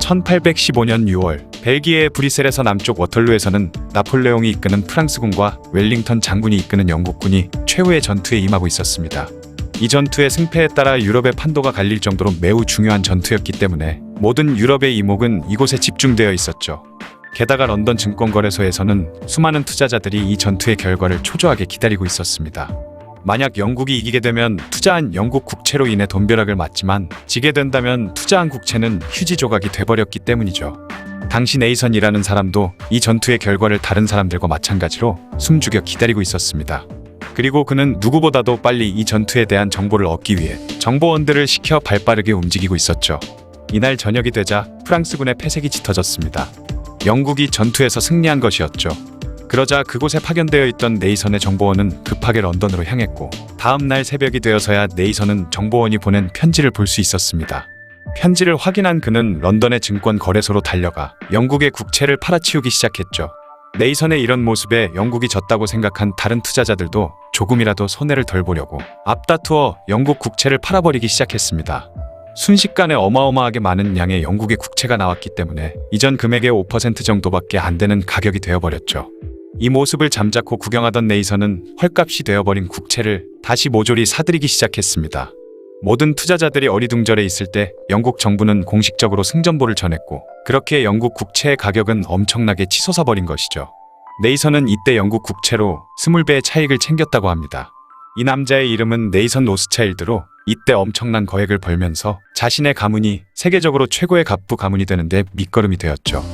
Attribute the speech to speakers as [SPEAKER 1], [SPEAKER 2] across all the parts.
[SPEAKER 1] 1815년 6월 벨기에의 브뤼셀에서 남쪽 워털루에서는 나폴레옹이 이끄는 프랑스군과 웰링턴 장군이 이끄는 영국군이 최후의 전투에 임하고 있었습니다. 이 전투의 승패에 따라 유럽의 판도가 갈릴 정도로 매우 중요한 전투였기 때문에 모든 유럽의 이목은 이곳에 집중되어 있었죠. 게다가 런던 증권거래소에서는 수많은 투자자들이 이 전투의 결과를 초조하게 기다리고 있었습니다. 만약 영국이 이기게 되면 투자한 영국 국채로 인해 돈벼락을 맞지만 지게 된다면 투자한 국채는 휴지 조각이 돼버렸기 때문이죠. 당시 네이선이라는 사람도 이 전투의 결과를 다른 사람들과 마찬가지로 숨죽여 기다리고 있었습니다. 그리고 그는 누구보다도 빨리 이 전투에 대한 정보를 얻기 위해 정보원들을 시켜 발빠르게 움직이고 있었죠. 이날 저녁이 되자 프랑스군의 패색이 짙어졌습니다. 영국이 전투에서 승리한 것이었죠. 그러자 그곳에 파견되어 있던 네이선의 정보원은 급하게 런던으로 향했고 다음 날 새벽이 되어서야 네이선은 정보원이 보낸 편지를 볼 수 있었습니다. 편지를 확인한 그는 런던의 증권 거래소로 달려가 영국의 국채를 팔아치우기 시작했죠. 네이선의 이런 모습에 영국이 졌다고 생각한 다른 투자자들도 조금이라도 손해를 덜 보려고 앞다투어 영국 국채를 팔아버리기 시작했습니다. 순식간에 어마어마하게 많은 양의 영국의 국채가 나왔기 때문에 이전 금액의 5% 정도밖에 안 되는 가격이 되어버렸죠. 이 모습을 잠자코 구경하던 네이선은 헐값이 되어버린 국채를 다시 모조리 사들이기 시작했습니다. 모든 투자자들이 어리둥절해 있을 때 영국 정부는 공식적으로 승전보를 전했고 그렇게 영국 국채의 가격은 엄청나게 치솟아버린 것이죠. 네이선은 이때 영국 국채로 20배의 차익을 챙겼다고 합니다. 이 남자의 이름은 네이선 로스차일드로 이때 엄청난 거액을 벌면서 자신의 가문이 세계적으로 최고의 갑부 가문이 되는데 밑거름이 되었죠.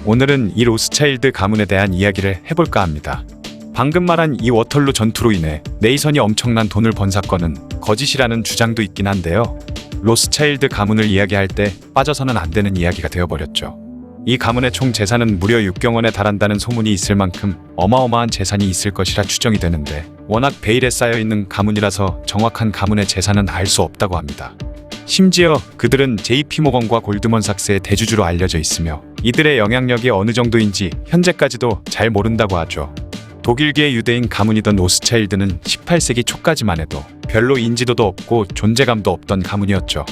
[SPEAKER 1] 오늘은 이 로스차일드 가문에 대한 이야기를 해볼까 합니다. 방금 말한 이 워털루 전투로 인해 네이선이 엄청난 돈을 번 사건은 거짓이라는 주장도 있긴 한데요. 로스차일드 가문을 이야기할 때 빠져서는 안 되는 이야기가 되어버렸죠. 이 가문의 총 재산은 무려 6경 원에 달한다는 소문이 있을 만큼 어마어마한 재산이 있을 것이라 추정이 되는데 워낙 베일에 쌓여있는 가문이라서 정확한 가문의 재산은 알 수 없다고 합니다. 심지어 그들은 JP모건과 골드먼삭스의 대주주로 알려져 있으며 이들의 영향력이 어느 정도인지 현재까지도 잘 모른다고 하죠. 독일계의 유대인 가문이던 로스차일드는 18세기 초까지만 해도 별로 인지도도 없고 존재감도 없던 가문이었죠.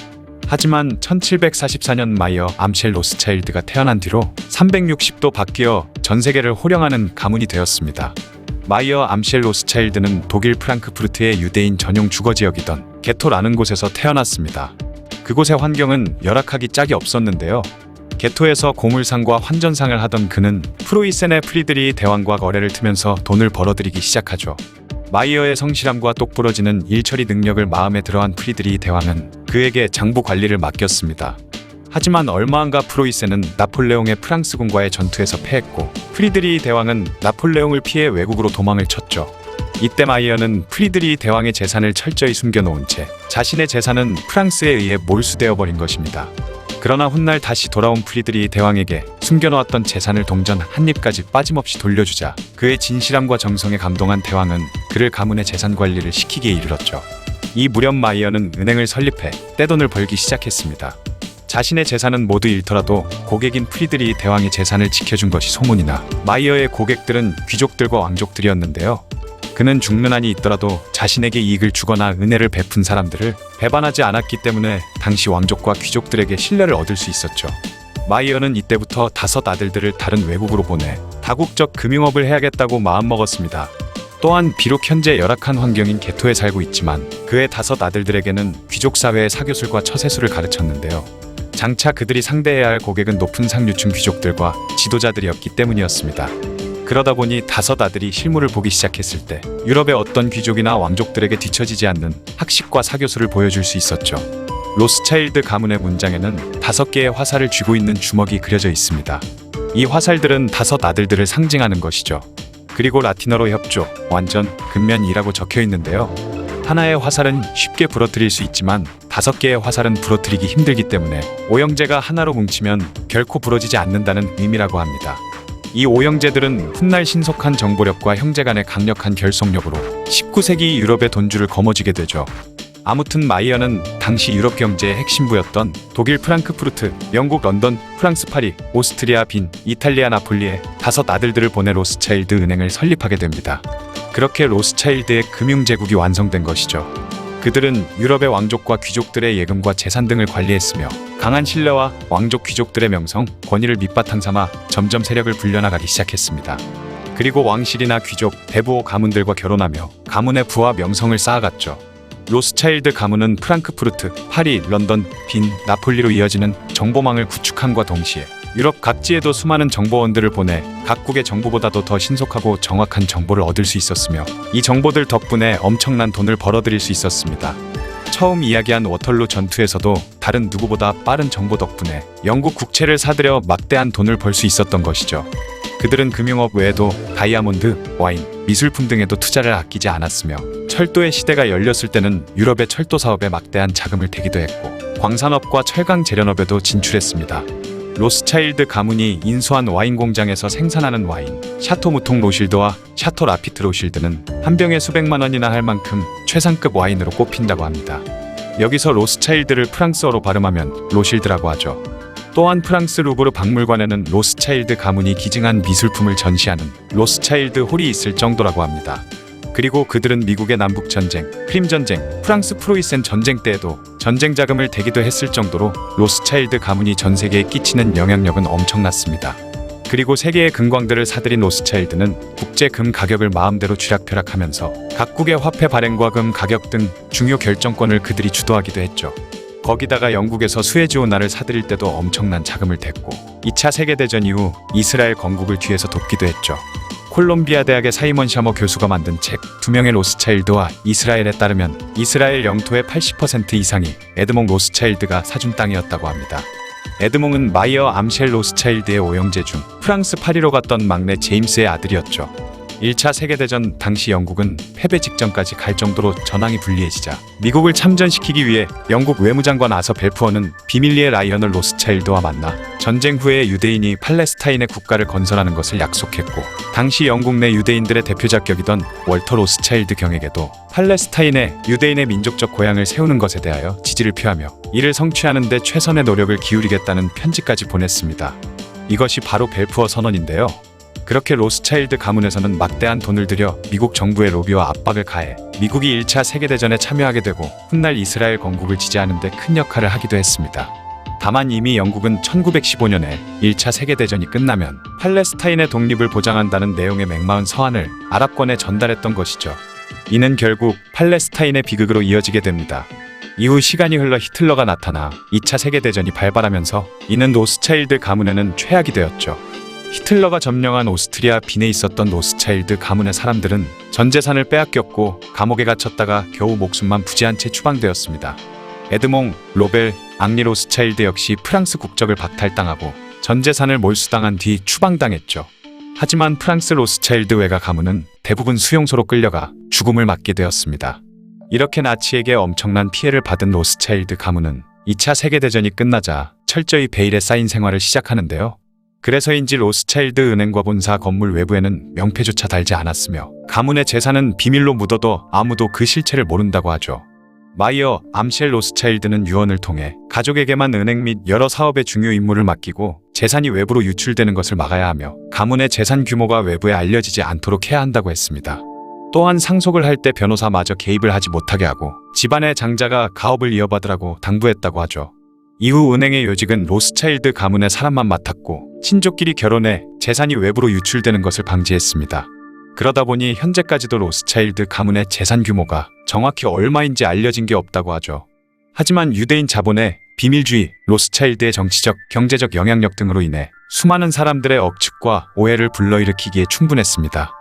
[SPEAKER 1] 하지만 1744년 마이어 암셸 로스차일드가 태어난 뒤로 360도 바뀌어 전 세계를 호령하는 가문이 되었습니다. 마이어 암셸 로스차일드는 독일 프랑크푸르트의 유대인 전용 주거지역이던 게토라는 곳에서 태어났습니다. 그곳의 환경은 열악하기 짝이 없었는데요. 게토에서 고물상과 환전상을 하던 그는 프로이센의 프리드리히 대왕과 거래를 트면서 돈을 벌어들이기 시작하죠. 마이어의 성실함과 똑부러지는 일처리 능력을 마음에 들어한 프리드리히 대왕은 그에게 장부 관리를 맡겼습니다. 하지만 얼마 안가 프로이센은 나폴레옹의 프랑스군과의 전투에서 패했고 프리드리히 대왕은 나폴레옹을 피해 외국으로 도망을 쳤죠. 이때 마이어는 프리드리히 대왕의 재산을 철저히 숨겨놓은 채 자신의 재산은 프랑스에 의해 몰수되어 버린 것입니다. 그러나 훗날 다시 돌아온 프리드리히 대왕에게 숨겨놓았던 재산을 동전 한 입까지 빠짐없이 돌려주자 그의 진실함과 정성에 감동한 대왕은 그를 가문의 재산 관리를 시키기에 이르렀죠. 이 무렵 마이어는 은행을 설립해 떼돈을 벌기 시작했습니다. 자신의 재산은 모두 잃더라도 고객인 프리드리히 대왕의 재산을 지켜준 것이 소문이나 마이어의 고객들은 귀족들과 왕족들이었는데요. 그는 죽는 한이 있더라도 자신에게 이익을 주거나 은혜를 베푼 사람들을 배반하지 않았기 때문에 당시 왕족과 귀족들에게 신뢰를 얻을 수 있었죠. 마이어는 이때부터 5 아들들을 다른 외국으로 보내 다국적 금융업을 해야겠다고 마음먹었습니다. 또한 비록 현재 열악한 환경인 게토에 살고 있지만 그의 5 아들들에게는 귀족사회의 사교술과 처세술을 가르쳤는데요. 장차 그들이 상대해야 할 고객은 높은 상류층 귀족들과 지도자들이었기 때문이었습니다. 그러다 보니 5 아들이 실무를 보기 시작했을 때 유럽의 어떤 귀족이나 왕족들에게 뒤처지지 않는 학식과 사교술을 보여줄 수 있었죠. 로스차일드 가문의 문장에는 5개의 화살을 쥐고 있는 주먹이 그려져 있습니다. 이 화살들은 5 아들들을 상징하는 것이죠. 그리고 라틴어로 협조, 완전, 근면이라고 적혀 있는데요. 하나의 화살은 쉽게 부러뜨릴 수 있지만 5개의 화살은 부러뜨리기 힘들기 때문에 5형제가 하나로 뭉치면 결코 부러지지 않는다는 의미라고 합니다. 이 5형제들은 훗날 신속한 정보력과 형제 간의 강력한 결속력으로 19세기 유럽의 돈줄을 거머쥐게 되죠. 아무튼 마이어는 당시 유럽 경제의 핵심부였던 독일 프랑크푸르트, 영국 런던, 프랑스 파리, 오스트리아 빈, 이탈리아 나폴리에 5 아들들을 보내 로스차일드 은행을 설립하게 됩니다. 그렇게 로스차일드의 금융제국이 완성된 것이죠. 그들은 유럽의 왕족과 귀족들의 예금과 재산 등을 관리했으며 강한 신뢰와 왕족 귀족들의 명성, 권위를 밑바탕 삼아 점점 세력을 불려나가기 시작했습니다. 그리고 왕실이나 귀족, 대부호 가문들과 결혼하며 가문의 부와 명성을 쌓아갔죠. 로스차일드 가문은 프랑크푸르트, 파리, 런던, 빈, 나폴리로 이어지는 정보망을 구축함과 동시에 유럽 각지에도 수많은 정보원들을 보내 각국의 정보보다도 더 신속하고 정확한 정보를 얻을 수 있었으며 이 정보들 덕분에 엄청난 돈을 벌어들일 수 있었습니다. 처음 이야기한 워털루 전투에서도 다른 누구보다 빠른 정보 덕분에 영국 국채를 사들여 막대한 돈을 벌 수 있었던 것이죠. 그들은 금융업 외에도 다이아몬드, 와인, 미술품 등에도 투자를 아끼지 않았으며 철도의 시대가 열렸을 때는 유럽의 철도 사업에 막대한 자금을 대기도 했고 광산업과 철강 재련업에도 진출했습니다. 로스차일드 가문이 인수한 와인 공장에서 생산하는 와인, 샤토 무통 로실드와 샤토 라피트 로실드는 한 병에 수백만 원이나 할 만큼 최상급 와인으로 꼽힌다고 합니다. 여기서 로스차일드를 프랑스어로 발음하면 로실드라고 하죠. 또한 프랑스 루브르 박물관에는 로스차일드 가문이 기증한 미술품을 전시하는 로스차일드 홀이 있을 정도라고 합니다. 그리고 그들은 미국의 남북전쟁, 크림전쟁, 프랑스 프로이센 전쟁 때에도 전쟁 자금을 대기도 했을 정도로 로스차일드 가문이 전 세계에 끼치는 영향력은 엄청났습니다. 그리고 세계의 금광들을 사들인 로스차일드는 국제 금 가격을 마음대로 쥐락펴락하면서 각국의 화폐 발행과 금 가격 등 중요 결정권을 그들이 주도하기도 했죠. 거기다가 영국에서 수에즈 운하를 사들일 때도 엄청난 자금을 댔고 2차 세계대전 이후 이스라엘 건국을 뒤에서 돕기도 했죠. 콜롬비아 대학의 사이먼 샤머 교수가 만든 책 두 명의 로스차일드와 이스라엘에 따르면 이스라엘 영토의 80% 이상이 에드몽 로스차일드가 사준 땅이었다고 합니다. 에드몽은 마이어 암셸 로스차일드의 오형제 중 프랑스 파리로 갔던 막내 제임스의 아들이었죠. 1차 세계대전 당시 영국은 패배 직전까지 갈 정도로 전황이 불리해지자 미국을 참전시키기 위해 영국 외무장관 아서 벨푸어는 비밀리에 라이언을 로스차일드와 만나 전쟁 후에 유대인이 팔레스타인의 국가를 건설하는 것을 약속했고 당시 영국 내 유대인들의 대표작 격이던 월터 로스차일드 경에게도 팔레스타인에 유대인의 민족적 고향을 세우는 것에 대하여 지지를 표하며 이를 성취하는 데 최선의 노력을 기울이겠다는 편지까지 보냈습니다. 이것이 바로 벨푸어 선언인데요. 그렇게 로스차일드 가문에서는 막대한 돈을 들여 미국 정부의 로비와 압박을 가해 미국이 1차 세계대전에 참여하게 되고 훗날 이스라엘 건국을 지지하는 데 큰 역할을 하기도 했습니다. 다만 이미 영국은 1915년에 1차 세계대전이 끝나면 팔레스타인의 독립을 보장한다는 내용의 맥마은 서한을 아랍권에 전달했던 것이죠. 이는 결국 팔레스타인의 비극으로 이어지게 됩니다. 이후 시간이 흘러 히틀러가 나타나 2차 세계대전이 발발하면서 이는 로스차일드 가문에는 최악이 되었죠. 히틀러가 점령한 오스트리아 빈에 있었던 로스차일드 가문의 사람들은 전 재산을 빼앗겼고 감옥에 갇혔다가 겨우 목숨만 부지한 채 추방되었습니다. 에드몽, 로벨, 앙리 로스차일드 역시 프랑스 국적을 박탈당하고 전 재산을 몰수당한 뒤 추방당했죠. 하지만 프랑스 로스차일드 외가 가문은 대부분 수용소로 끌려가 죽음을 맞게 되었습니다. 이렇게 나치에게 엄청난 피해를 받은 로스차일드 가문은 2차 세계대전이 끝나자 철저히 베일에 쌓인 생활을 시작하는데요. 그래서인지 로스차일드 은행과 본사 건물 외부에는 명패조차 달지 않았으며 가문의 재산은 비밀로 묻어도 아무도 그 실체를 모른다고 하죠. 마이어 암셸 로스차일드는 유언을 통해 가족에게만 은행 및 여러 사업의 중요 임무를 맡기고 재산이 외부로 유출되는 것을 막아야 하며 가문의 재산 규모가 외부에 알려지지 않도록 해야 한다고 했습니다. 또한 상속을 할 때 변호사마저 개입을 하지 못하게 하고 집안의 장자가 가업을 이어받으라고 당부했다고 하죠. 이후 은행의 요직은 로스차일드 가문의 사람만 맡았고 친족끼리 결혼해 재산이 외부로 유출되는 것을 방지했습니다. 그러다 보니 현재까지도 로스차일드 가문의 재산 규모가 정확히 얼마인지 알려진 게 없다고 하죠. 하지만 유대인 자본의 비밀주의, 로스차일드의 정치적, 경제적 영향력 등으로 인해 수많은 사람들의 억측과 오해를 불러일으키기에 충분했습니다.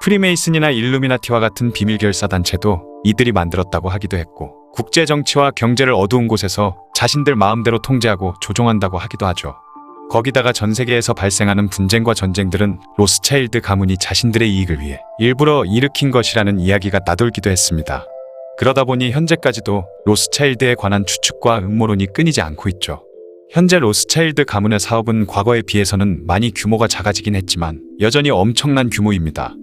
[SPEAKER 1] 프리메이슨이나 일루미나티와 같은 비밀 결사 단체도 이들이 만들었다고 하기도 했고 국제 정치와 경제를 어두운 곳에서 자신들 마음대로 통제하고 조종한다고 하기도 하죠. 거기다가 전 세계에서 발생하는 분쟁과 전쟁들은 로스차일드 가문이 자신들의 이익을 위해 일부러 일으킨 것이라는 이야기가 나돌기도 했습니다. 그러다 보니 현재까지도 로스차일드에 관한 추측과 음모론이 끊이지 않고 있죠. 현재 로스차일드 가문의 사업은 과거에 비해서는 많이 규모가 작아지긴 했지만 여전히 엄청난 규모입니다.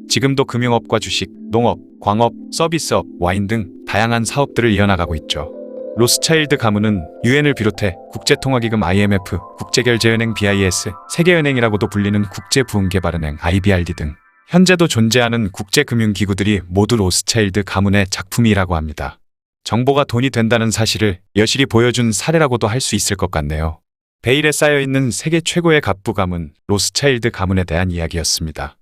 [SPEAKER 1] 지금도 금융업과 주식, 농업, 광업, 서비스업, 와인 등 다양한 사업들을 이어나가고 있죠. 로스차일드 가문은 유엔을 비롯해 국제통화기금 IMF, 국제결제은행 BIS, 세계은행이라고도 불리는 국제부흥개발은행 IBRD 등 현재도 존재하는 국제금융기구들이 모두 로스차일드 가문의 작품이라고 합니다. 정보가 돈이 된다는 사실을 여실히 보여준 사례라고도 할 수 있을 것 같네요. 베일에 쌓여있는 세계 최고의 갑부가문, 로스차일드 가문에 대한 이야기였습니다.